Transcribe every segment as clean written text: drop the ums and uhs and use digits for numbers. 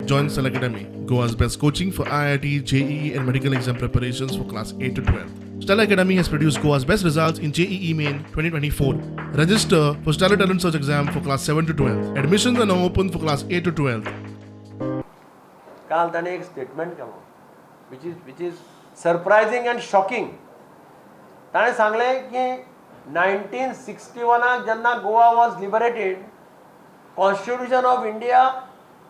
joined Stellar Academy, Goa's best coaching for IIT, JEE and medical exam preparations for class 8 to 12. Stellar Academy has produced Goa's best results in JEE Main 2024. Register for Stellar Talent Search exam for class 7 to 12. Admissions are now open for class 8 to 12. काल ताणे एक statement Kelo which is surprising and shocking. ताणे सांगले की 1961 जेन्ना Goa was liberated, Constitution of India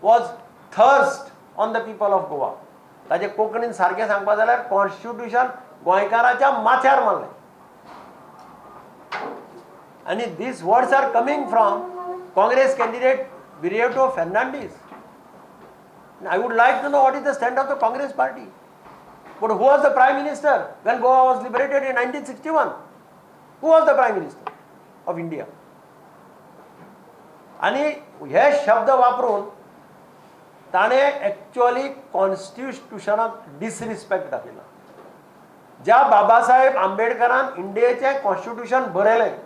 was thrust on the people of Goa. ताजे कोंकणीन सारखे सांगपा जाल्यार कॉन्स्टिट्यूशन गोंयकाराच्या माथ्यार मारले. आणि these words are coming from Congress candidate Viriato Fernandez. I would like to know what is the stand of the Congress party. But who was the Prime Minister when Goa was liberated in 1961? Who was the Prime Minister of India? आणि हे शब्द वापरून ताणे actually कॉन्स्टिट्यूशनाक disrespect दाखयला. ज्या Babasaheb आंबेडकरान इंडियेचे constitution बरयलें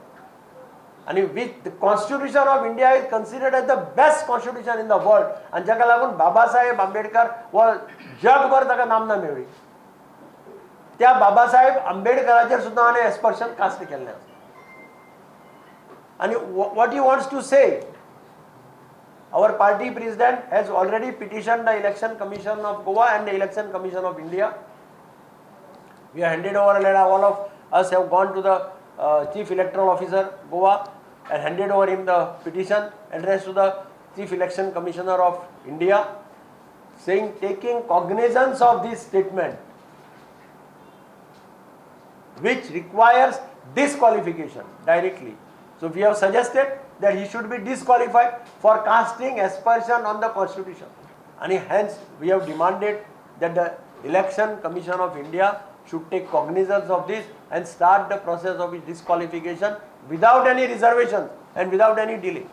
आणि which constitution of India is considered as the best constitution in the world आणि जाका लागून बाबासाहेब आंबेडकर व जगभर ताका नामना मेळ्ळी. त्या बाबासाहेब आंबेडकराचेर सुद्दां हाणें एक्सपर्शन कास्ट केल्लें आसा. आणि what he wants to say, our party president has already petitioned the Election Commission of Goa and the Election Commission of India. We have handed over a letter. All of us have gone to the Chief Electoral Officer Goa and handed over him the petition addressed to the Chief Election Commissioner of India, saying taking cognizance of this statement, which requires disqualification directly. So we have suggested that he should be disqualified for casting aspersion on the Constitution. And hence we have demanded that the Election Commission of India should take cognizance of this and start the process of his disqualification without any reservations and without any delay.